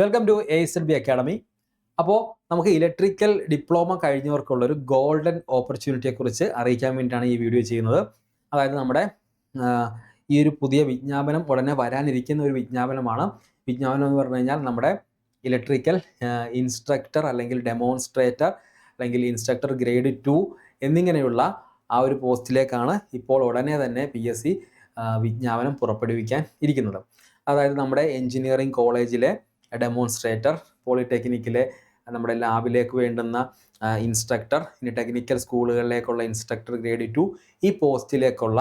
Welcome to ASLB academy. അപ്പോൾ നമുക്ക് electrical diploma കഴിഞ്ഞവർക്കുള്ള ഒരു ഗോൾഡൻ ഓപ്പർച്യൂണിറ്റിയെക്കുറിച്ച് അറിയിക്കാൻ വേണ്ടിയിട്ടാണ് ഈ വീഡിയോ ചെയ്യുന്നത്. അതായത് നമ്മുടെ ഈ ഒരു പുതിയ വിജ്ഞാപനം ഉടനെ വരാനിരിക്കുന്ന ഒരു വിജ്ഞാപനമാണ്. വിജ്ഞാപനം എന്ന് പറഞ്ഞു കഴിഞ്ഞാൽ നമ്മുടെ ഇലക്ട്രിക്കൽ ഇൻസ്ട്രക്ടർ അല്ലെങ്കിൽ ഡെമോൺസ്ട്രേറ്റർ അല്ലെങ്കിൽ ഇൻസ്ട്രക്ടർ ഗ്രേഡ് 2 എന്നിങ്ങനെയുള്ള ആ ഒരു പോസ്റ്റിലേക്കാണ് ഇപ്പോൾ ഉടനെ തന്നെ PSC വിജ്ഞാപനം പുറപ്പെടുവിക്കാൻ ഇരിക്കുന്നത്. അതായത് നമ്മുടെ എഞ്ചിനീയറിംഗ് കോളേജിലെ ഡെമോൺസ്ട്രേറ്റർ, പോളിടെക്നിക്കിലെ നമ്മുടെ ലാബിലേക്ക് വേണ്ടുന്ന ഇൻസ്ട്രക്ടർ, ഇനി ടെക്നിക്കൽ സ്കൂളുകളിലേക്കുള്ള ഇൻസ്ട്രക്ടർ ഗ്രേഡ് 2 ഈ പോസ്റ്റിലേക്കുള്ള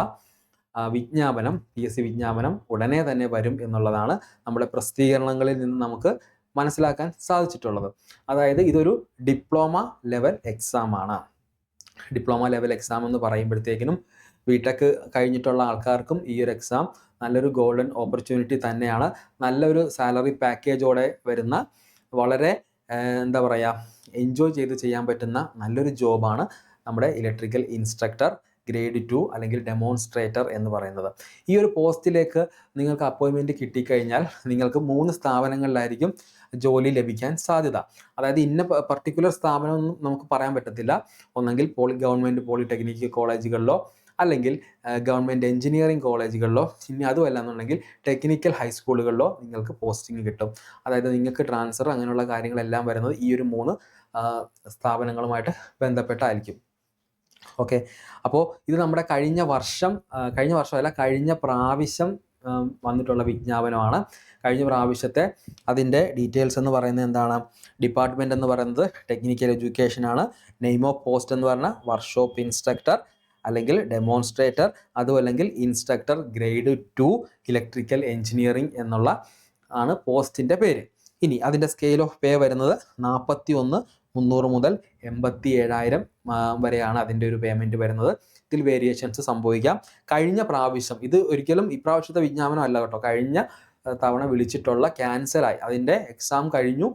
വിജ്ഞാപനം PSC വിജ്ഞാപനം ഉടനെ തന്നെ വരും എന്നുള്ളതാണ് നമ്മുടെ പ്രസിദ്ധീകരണങ്ങളിൽ നിന്ന് നമുക്ക് മനസ്സിലാക്കാൻ സാധിച്ചിട്ടുള്ളത്. അതായത് ഇതൊരു ഡിപ്ലോമ ലെവൽ എക്സാം ആണ്. ഡിപ്ലോമ ലെവൽ എക്സാം എന്ന് പറയുമ്പോഴത്തേക്കിനും ബിടെക് കഴിഞ്ഞിട്ടുള്ള ആൾക്കാർക്കും ഈ ഒരു എക്സാം നല്ലൊരു ഗോൾഡൻ ഓപ്പർച്യൂണിറ്റി തന്നെയാണ്. നല്ലൊരു സാലറി പാക്കേജോടെ വരുന്ന വളരെ എന്താ പറയുക എൻജോയ് ചെയ്ത് ചെയ്യാൻ പറ്റുന്ന നല്ലൊരു ജോബാണ് നമ്മുടെ ഇലക്ട്രിക്കൽ ഇൻസ്ട്രക്ടർ ഗ്രേഡ് 2 അല്ലെങ്കിൽ ഡെമോൺസ്ട്രേറ്റർ എന്ന് പറയുന്നത്. ഈ ഒരു പോസ്റ്റിലേക്ക് നിങ്ങൾക്ക് അപ്പോയിൻമെൻറ്റ് കിട്ടിക്കഴിഞ്ഞാൽ നിങ്ങൾക്ക് 3 സ്ഥാപനങ്ങളിലായിരിക്കും ജോലി ലഭിക്കാൻ സാധ്യത. അതായത് ഇന്ന പർട്ടിക്കുലർ സ്ഥാപനമൊന്നും നമുക്ക് പറയാൻ പറ്റത്തില്ല. ഒന്നെങ്കിൽ ഗവൺമെൻറ് പോളിടെക്നിക് കോളേജുകളിലോ അല്ലെങ്കിൽ ഗവൺമെൻറ് എഞ്ചിനീയറിംഗ് കോളേജുകളിലോ, ഇനി അതുമല്ല എന്നുണ്ടെങ്കിൽ ടെക്നിക്കൽ ഹൈസ്കൂളുകളിലോ നിങ്ങൾക്ക് പോസ്റ്റിംഗ് കിട്ടും. അതായത് നിങ്ങൾക്ക് ട്രാൻസ്ഫർ അങ്ങനെയുള്ള കാര്യങ്ങളെല്ലാം വരുന്നത് ഈ ഒരു 3 സ്ഥാപനങ്ങളുമായിട്ട് ബന്ധപ്പെട്ടായിരിക്കും. ഓക്കെ, അപ്പോൾ ഇത് നമ്മുടെ കഴിഞ്ഞ പ്രാവശ്യം വന്നിട്ടുള്ള വിജ്ഞാപനമാണ്. കഴിഞ്ഞ പ്രാവശ്യത്തെ അതിൻ്റെ ഡീറ്റെയിൽസ് എന്ന് പറയുന്നത് എന്താണ്? ഡിപ്പാർട്ട്മെൻറ്റ് എന്ന് പറയുന്നത് ടെക്നിക്കൽ എഡ്യൂക്കേഷൻ ആണ്. നെയിം ഓഫ് പോസ്റ്റ് എന്ന് പറഞ്ഞാൽ വർക്ക്ഷോപ്പ് ഇൻസ്ട്രക്ടർ അല്ലെങ്കിൽ ഡെമോൺസ്ട്രേറ്റർ, അതും അല്ലെങ്കിൽ ഇൻസ്ട്രക്ടർ ഗ്രേഡ് 2 ഇലക്ട്രിക്കൽ എഞ്ചിനീയറിംഗ് എന്നുള്ള ആണ് പോസ്റ്റിൻ്റെ പേര്. ഇനി അതിൻ്റെ സ്കെയിൽ ഓഫ് പേ വരുന്നത് 41,300 മുതൽ 87,000 വരെയാണ് അതിൻ്റെ ഒരു പേയ്മെൻറ്റ് വരുന്നത്. ഇതിൽ വേരിയേഷൻസ് സംഭവിക്കാം. കഴിഞ്ഞ പ്രാവശ്യം, ഇത് ഒരിക്കലും ഇപ്രാവശ്യത്തെ വിജ്ഞാപനം അല്ല കേട്ടോ, കഴിഞ്ഞ തവണ വിളിച്ചിട്ടുള്ള ക്യാൻസലായി, അതിൻ്റെ എക്സാം കഴിഞ്ഞു.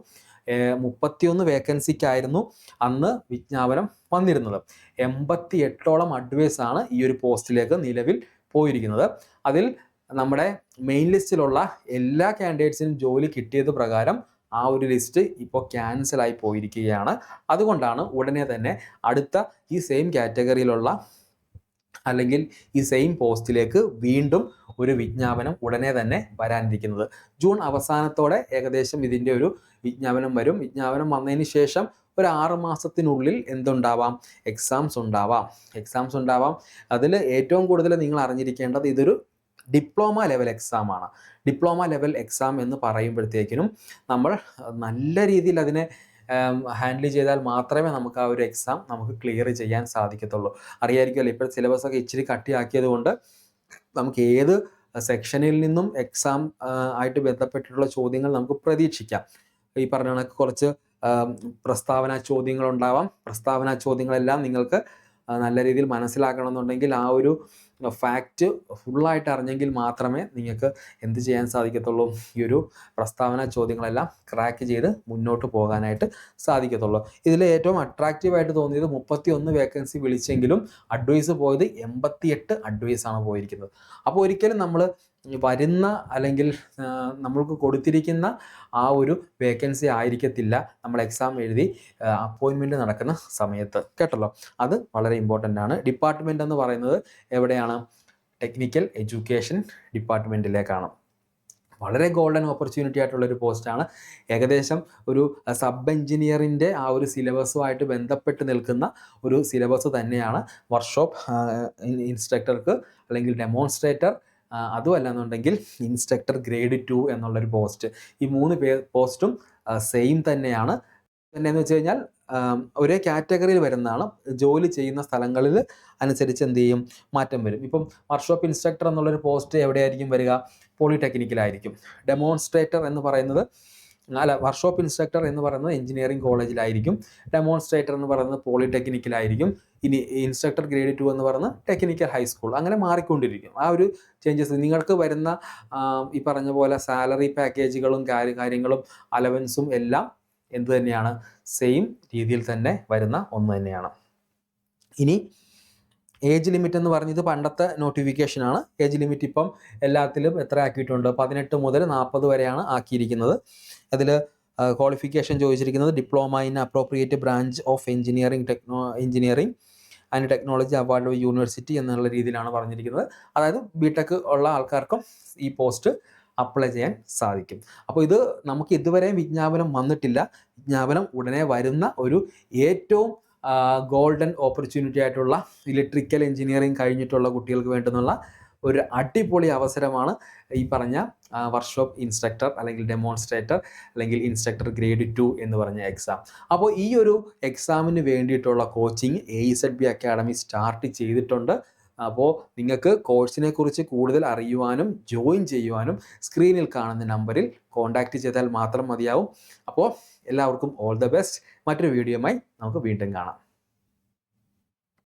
31 വേക്കൻസിക്കായിരുന്നു അന്ന് വിജ്ഞാപനം വന്നിരുന്നത്. 88ഓളം അഡ്വൈസാണ് ഈ ഒരു പോസ്റ്റിലേക്ക് നിലവിൽ പോയിരിക്കുന്നത്. അതിൽ നമ്മുടെ മെയിൻ ലിസ്റ്റിലുള്ള എല്ലാ കാൻഡിഡേറ്റ്സിനും ജോലി കിട്ടിയത് പ്രകാരം ആ ഒരു ലിസ്റ്റ് ഇപ്പോൾ ക്യാൻസലായി പോയിരിക്കുകയാണ്. അതുകൊണ്ടാണ് ഉടനെ തന്നെ അടുത്ത ഈ സെയിം കാറ്റഗറിയിലുള്ള അല്ലെങ്കിൽ ഈ സെയിം പോസ്റ്റിലേക്ക് വീണ്ടും ഒരു വിജ്ഞാപനം ഉടനെ തന്നെ വരാനിരിക്കുന്നത്. ജൂൺ അവസാനത്തോടെ ഏകദേശം ഇതിൻ്റെ ഒരു വിജ്ഞാപനം വരും. വിജ്ഞാപനം വന്നതിന് ശേഷം ഒരു 6 മാസത്തിനുള്ളിൽ എന്തുണ്ടാവാം? എക്സാംസ് ഉണ്ടാവാം. അതിൽ ഏറ്റവും കൂടുതൽ നിങ്ങൾ അറിഞ്ഞിരിക്കേണ്ടത് ഇതൊരു ഡിപ്ലോമ ലെവൽ എക്സാം ആണ്. ഡിപ്ലോമ ലെവൽ എക്സാം എന്ന് പറയുമ്പോഴത്തേക്കിനും നമ്മൾ നല്ല രീതിയിൽ അതിനെ ഹാൻഡിൽ ചെയ്താൽ മാത്രമേ നമുക്ക് ആ ഒരു എക്സാം നമുക്ക് ക്ലിയർ ചെയ്യാൻ സാധിക്കത്തുള്ളൂ. അറിയായിരിക്കുമല്ലോ, ഇപ്പോൾ സിലബസൊക്കെ ഇച്ചിരി കട്ടിയാക്കിയത് കൊണ്ട് നമുക്ക് ഏത് സെക്ഷനിൽ നിന്നും എക്സാം ആയിട്ട് ബന്ധപ്പെട്ടിട്ടുള്ള ചോദ്യങ്ങൾ നമുക്ക് പ്രതീക്ഷിക്കാം. ഈ പറഞ്ഞ കണക്ക് കുറച്ച് പ്രസ്താവന ചോദ്യങ്ങളുണ്ടാവാം. പ്രസ്താവന ചോദ്യങ്ങളെല്ലാം നിങ്ങൾക്ക് നല്ല രീതിയിൽ മനസ്സിലാക്കണമെന്നുണ്ടെങ്കിൽ ആ ഒരു ഫാക്റ്റ് ഫുള്ളായിട്ട് അറിഞ്ഞെങ്കിൽ മാത്രമേ നിങ്ങൾക്ക് എന്ത് ചെയ്യാൻ സാധിക്കത്തുള്ളൂ? ഈ ഒരു പ്രസ്താവന ചോദ്യങ്ങളെല്ലാം ക്രാക്ക് ചെയ്ത് മുന്നോട്ട് പോകാനായിട്ട് സാധിക്കത്തുള്ളൂ. ഇതിൽ ഏറ്റവും അട്രാക്റ്റീവായിട്ട് തോന്നിയത് 31 വേക്കൻസി വിളിച്ചെങ്കിലും അഡ്വൈസ് പോയത് 88 അഡ്വൈസാണ് പോയിരിക്കുന്നത്. അപ്പോൾ ഒരിക്കലും നമ്മൾ വരുന്ന അല്ലെങ്കിൽ നമ്മൾക്ക് കൊടുത്തിരിക്കുന്ന ആ ഒരു വേക്കൻസി ആയിരിക്കത്തില്ല നമ്മൾ എക്സാം എഴുതി അപ്പോയിൻമെൻറ്റ് നടക്കുന്ന സമയത്ത്, കേട്ടല്ലോ. അത് വളരെ ഇമ്പോർട്ടൻ്റ് ആണ്. ഡിപ്പാർട്ട്മെൻറ്റ് എന്ന് പറയുന്നത് എവിടെയാണ്? ടെക്നിക്കൽ എഡ്യൂക്കേഷൻ ഡിപ്പാർട്ട്മെൻറ്റിലേക്കാണ്. വളരെ ഗോൾഡൻ ഓപ്പർച്യൂണിറ്റി ആയിട്ടുള്ളൊരു പോസ്റ്റാണ്. ഏകദേശം ഒരു സബ് എഞ്ചിനീയറിൻ്റെ ആ ഒരു സിലബസുമായിട്ട് ബന്ധപ്പെട്ട് നിൽക്കുന്ന ഒരു സിലബസ് തന്നെയാണ് വർക്ക്ഷോപ്പ് ഇൻസ്ട്രക്ടർക്ക് അല്ലെങ്കിൽ ഡെമോൺസ്ട്രേറ്റർ, അതുമല്ല എന്നുണ്ടെങ്കിൽ ഇൻസ്ട്രക്ടർ ഗ്രേഡ് 2 എന്നുള്ളൊരു പോസ്റ്റ്. ഈ 3 പോസ്റ്റും സെയിം തന്നെയാണ്. എന്നു വെച്ച് കഴിഞ്ഞാൽ ഒരേ കാറ്റഗറിയിൽ വരുന്നതാണ്. ജോലി ചെയ്യുന്ന സ്ഥലങ്ങളിൽ അനുസരിച്ച് എന്ത് ചെയ്യും? മാറ്റം വരും. ഇപ്പം വർക്ക്ഷോപ്പ് ഇൻസ്ട്രക്ടർ എന്നുള്ളൊരു പോസ്റ്റ് എവിടെയായിരിക്കും വരിക? പോളിടെക്നിക്കിലായിരിക്കും. ഡെമോൺസ്ട്രേറ്റർ എന്ന് പറയുന്നത് വർക്ക്ഷോപ്പ് ഇൻസ്ട്രക്ടർ എന്ന് പറയുന്നത് എഞ്ചിനീയറിംഗ് കോളേജിലായിരിക്കും. ഡെമോൺസ്ട്രേറ്റർ എന്ന് പറയുന്നത് പോളിടെക്നിക്കിലായിരിക്കും. ഇനി ഇൻസ്ട്രക്ടർ ഗ്രേഡ് 2 എന്ന് പറയുന്നത് ടെക്നിക്കൽ ഹൈസ്കൂൾ. അങ്ങനെ മാറിക്കൊണ്ടിരിക്കും. ആ ഒരു ചേഞ്ചസ് നിങ്ങൾക്ക് വരുന്ന ഈ പറഞ്ഞ പോലെ സാലറി പാക്കേജുകളും കാര്യങ്ങളും അലവൻസും എല്ലാം എന്ത് തന്നെയാണ്? സെയിം രീതിയിൽ തന്നെ വരുന്ന ഒന്ന് തന്നെയാണ്. ഇനി ഏജ് ലിമിറ്റ് എന്ന് പറഞ്ഞത് പണ്ടത്തെ നോട്ടിഫിക്കേഷനാണ്. ഏജ് ലിമിറ്റ് ഇപ്പം എല്ലാത്തിലും എത്ര ആക്കിയിട്ടുണ്ട്? 18 മുതൽ 40 വരെയാണ് ആക്കിയിരിക്കുന്നത്. അതിൽ ക്വാളിഫിക്കേഷൻ ചോദിച്ചിരിക്കുന്നത് diploma in appropriate branch of engineering and technology award of university എന്നുള്ള രീതിയിലാണ് പറഞ്ഞിരിക്കുന്നത്. അതായത് ബിടെക് ഉള്ള ആൾക്കാർക്കും ഈ പോസ്റ്റ് അപ്ലൈ ചെയ്യാൻ സാധിക്കും. അപ്പോൾ ഇത് നമുക്ക് ഇതുവരെ വിജ്ഞാപനം വന്നിട്ടില്ല. വിജ്ഞാപനം ഉടനെ വരുന്ന ഒരു ഏറ്റവും ഗോൾഡൻ ഓപ്പർച്യൂണിറ്റി ആയിട്ടുള്ള ഇലക്ട്രിക്കൽ എഞ്ചിനീയറിംഗ് കഴിഞ്ഞിട്ടുള്ള കുട്ടികൾക്ക് വേണ്ടുന്നുള്ള ഒരു അടിപൊളി അവസരമാണ് ഈ പറഞ്ഞ വർക്ക്ഷോപ്പ് ഇൻസ്ട്രക്ടർ അല്ലെങ്കിൽ ഡെമോൺസ്ട്രേറ്റർ അല്ലെങ്കിൽ ഇൻസ്ട്രക്ടർ ഗ്രേഡ് 2 എന്ന് പറഞ്ഞ എക്സാം. അപ്പോൾ ഈ ഒരു എക്സാമിന് വേണ്ടിയിട്ടുള്ള കോച്ചിങ് AZB അക്കാഡമി സ്റ്റാർട്ട് ചെയ്തിട്ടുണ്ട്. അപ്പോൾ നിങ്ങൾക്ക് കോഴ്സിനെ കുറിച്ച് കൂടുതൽ അറിയുവാനും ജോയിൻ ചെയ്യുവാനും സ്ക്രീനിൽ കാണുന്ന നമ്പറിൽ കോൺടാക്റ്റ് ചെയ്താൽ മാത്രം മതിയാവും. അപ്പോൾ എല്ലാവർക്കും ഓൾ ദ ബെസ്റ്റ്. മറ്റൊരു വീഡിയോയുമായി നമുക്ക് വീണ്ടും കാണാം.